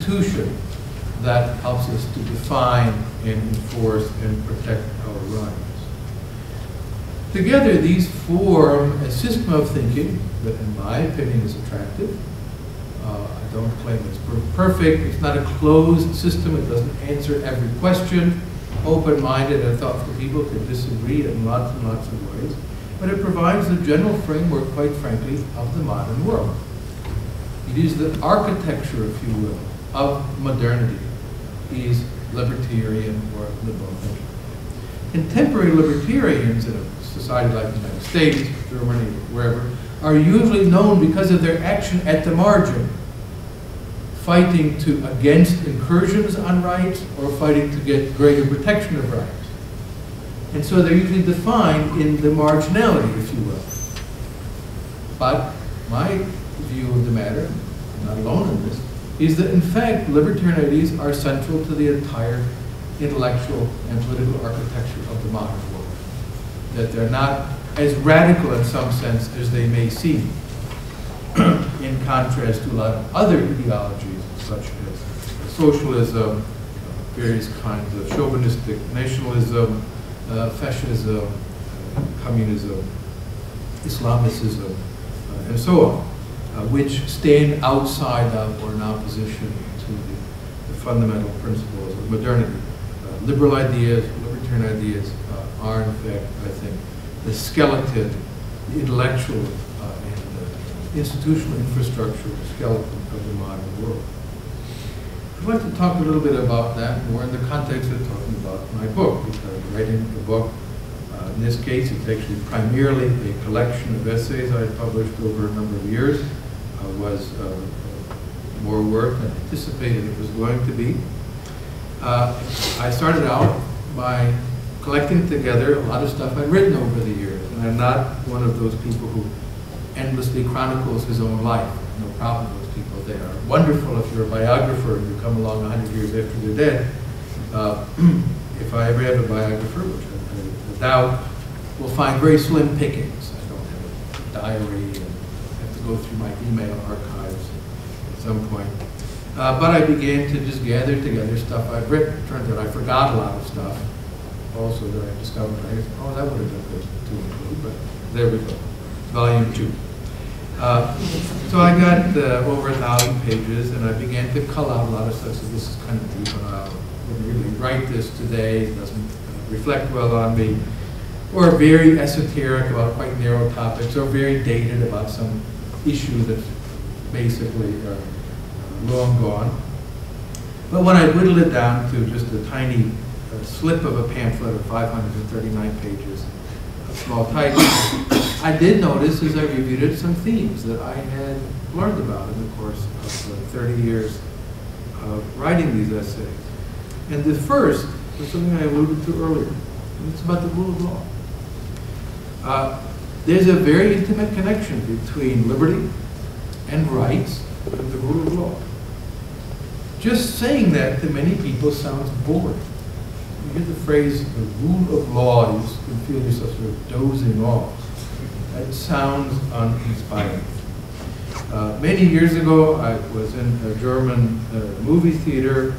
institution that helps us to define and enforce and protect our rights. Together, these form a system of thinking that, in my opinion, is attractive. I don't claim it's perfect. It's not a closed system. It doesn't answer every question. Open-minded and thoughtful people can disagree in lots and lots of ways. But it provides the general framework, quite frankly, of the modern world. It is the architecture, if you will, of modernity. Is libertarian or liberal thinking. Contemporary libertarians in a society like the United States, Germany, wherever, are usually known because of their action at the margin, fighting against incursions on rights or fighting to get greater protection of rights. And so they're usually defined in the marginality, if you will. But my view of the matter, I'm not alone in this, is that in fact libertarian ideas are central to the entire intellectual and political architecture of the modern world. That they're not as radical in some sense as they may seem, in contrast to a lot of other ideologies such as socialism, various kinds of chauvinistic nationalism, fascism, communism, Islamicism, and so on. Which stand outside of or in opposition to the fundamental principles of modernity. Liberal ideas, libertarian ideas are in fact, I think, the skeleton, the intellectual and institutional infrastructure, the skeleton of the modern world. I'd like to talk a little bit about that more in the context of talking about my book, because writing the book, in this case, it's actually primarily a collection of essays I published over a number of years. Was more work than anticipated it was going to be. I started out by collecting together a lot of stuff I've written over the years, and I'm not one of those people who endlessly chronicles his own life. No problem with those people. They are wonderful if you're a biographer and you come along 100 years after they're dead. If I ever have a biographer, which I doubt, we'll find very slim pickings. I don't have a diary. Go through my email archives at some point. But I began to just gather together stuff I've written. It turns out I forgot a lot of stuff also that I discovered. Oh, that would have been good to include, but there we go. Volume 2. So I got over 1,000 pages, and I began to cull out a lot of stuff. So this is kind of deep, and I wouldn't really write this today. It doesn't reflect well on me. Or very esoteric about quite narrow topics, or very dated about some issue that's basically long gone. But when I whittled it down to just a tiny slip of a pamphlet of 539 pages, a small type, I did notice as I reviewed it some themes that I had learned about in the course of 30 years of writing these essays. And the first was something I alluded to earlier, and it's about the rule of law. There's a very intimate connection between liberty and rights and the rule of law. Just saying that to many people sounds boring. You hear the phrase, the rule of law, you can feel yourself sort of dozing off. That sounds uninspiring. Many years ago, I was in a German movie theater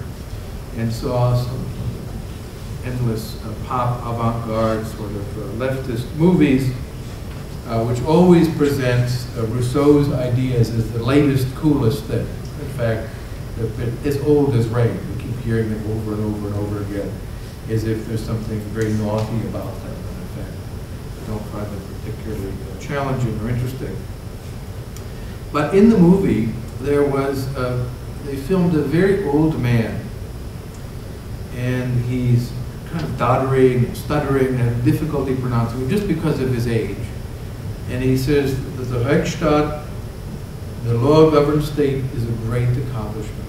and saw some endless pop avant-garde sort of leftist movies, which always presents Rousseau's ideas as the latest, coolest thing. In fact, as old as rain. We keep hearing them over and over and over again, as if there's something very naughty about them. And in fact, I don't find them particularly challenging or interesting. But in the movie, there was, they filmed a very old man, and he's kind of doddering and stuttering and difficulty pronouncing it just because of his age. And he says that the Rechtsstaat, the law-governed state, is a great accomplishment.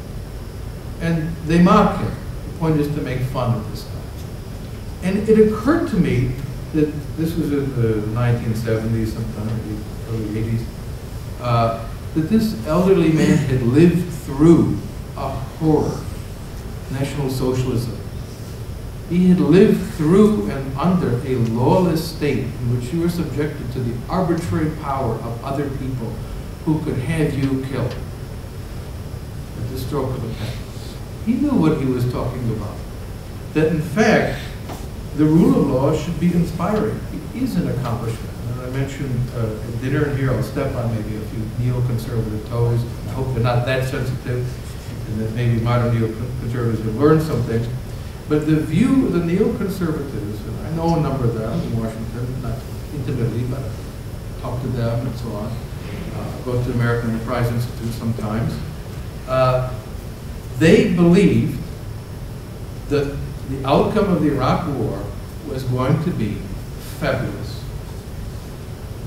And they mock him. The point is to make fun of this guy. And it occurred to me that this was in the 1970s, sometime in the early 80s, that this elderly man had lived through a horror, National Socialism. He had lived through and under a lawless state in which you were subjected to the arbitrary power of other people who could have you killed at the stroke of a pen. He knew what he was talking about. That in fact, the rule of law should be inspiring. It is an accomplishment. And I mentioned at dinner here, I'll step on maybe a few neoconservative toes. I hope they're not that sensitive, and that maybe modern neoconservatives have learned something. But the view of the neoconservatives, and I know a number of them in Washington, not intimately, but I talk to them and so on. Go to the American Enterprise Institute sometimes. They believed that the outcome of the Iraq War was going to be fabulous.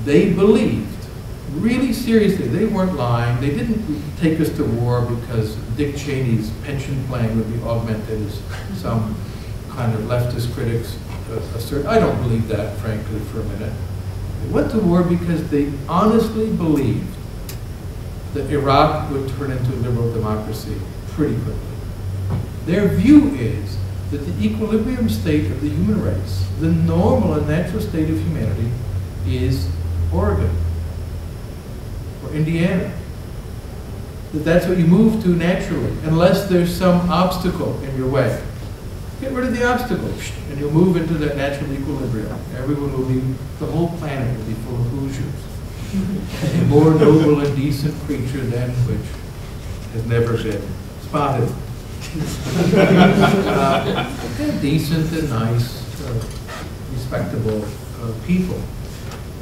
They believed, really seriously, they weren't lying. They didn't take us to war because Dick Cheney's pension plan would be augmented as some kind of leftist critics assert. I don't believe that, frankly, for a minute. They went to war because they honestly believed that Iraq would turn into a liberal democracy pretty quickly. Their view is that the equilibrium state of the human race, the normal and natural state of humanity, is Oregon or Indiana. That that's what you move to naturally, unless there's some obstacle in your way. Get rid of the obstacle, and you'll move into that natural equilibrium. Everyone will be, the whole planet will be full of Hoosiers. A more noble and decent creature than which has never been spotted. They're decent and nice, respectable people.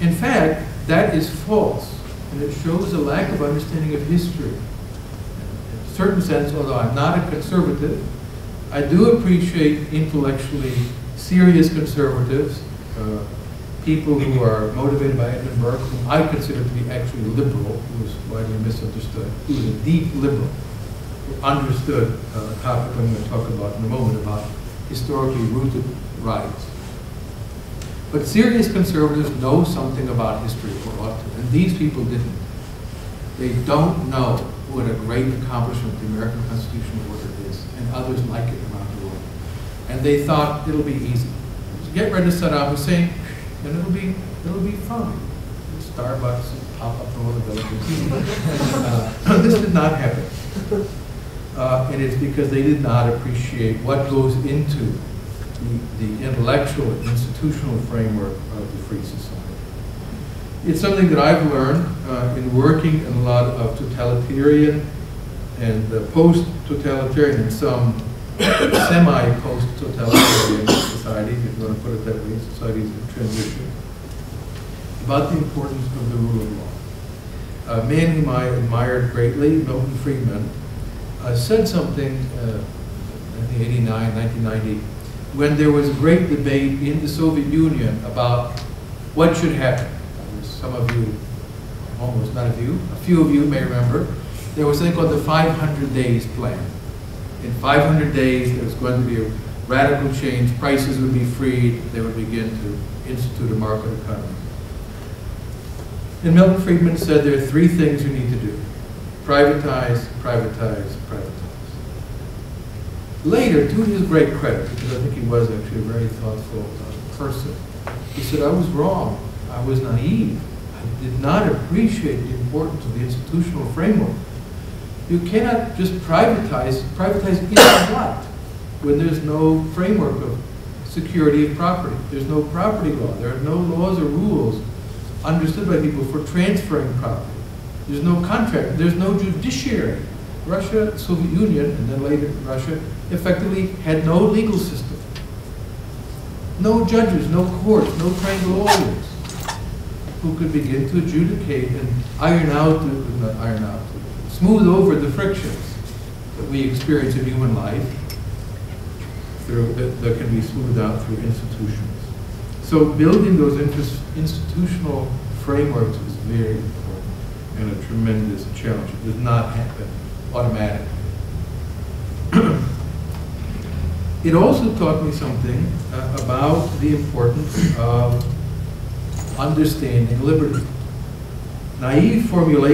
In fact, that is false, and it shows a lack of understanding of history. In a certain sense, although I'm not a conservative, I do appreciate intellectually serious conservatives, people who are motivated by Edmund Burke, whom I consider to be actually liberal, who was widely misunderstood, who was a deep liberal, who understood a topic I'm going to talk about in a moment about historically rooted rights. But serious conservatives know something about history, or ought to, and these people didn't. They don't know what a great accomplishment the American constitutional order is, and others like it around the world. And they thought it'll be easy. Get rid of Saddam Hussein, and it'll be fine. Starbucks and pop up and all the villages. This did not happen. And it's because they did not appreciate what goes into the intellectual and institutional framework of the free society. It's something that I've learned in working in a lot of totalitarian and post-totalitarian and some semi-post-totalitarian societies, if you want to put it that way, societies in transition, about the importance of the rule of law. A man whom I admired greatly, Milton Friedman, said something in 1990, when there was a great debate in the Soviet Union about what should happen. Some of you, almost not of you, a few of you may remember, there was something called the 500 days plan. In 500 days, there was going to be a radical change, prices would be freed, they would begin to institute a market economy. And Milton Friedman said there are three things you need to do: privatize, privatize, privatize. Later, to his great credit, because I think he was actually a very thoughtful person, he said, I was wrong, I was naive, I did not appreciate the importance of the institutional framework. You cannot just privatize in what? When there's no framework of security of property. There's no property law. There are no laws or rules understood by people for transferring property. There's no contract. There's no judiciary. Russia, Soviet Union, and then later Russia, effectively had no legal system. No judges, no courts, no trained lawyers who could begin to adjudicate and smooth over the frictions that we experience in human life that can be smoothed out through institutions. So building those institutional frameworks is very important and a tremendous challenge. It does not happen automatically. It also taught me something about the importance of understanding liberty. Naive formulation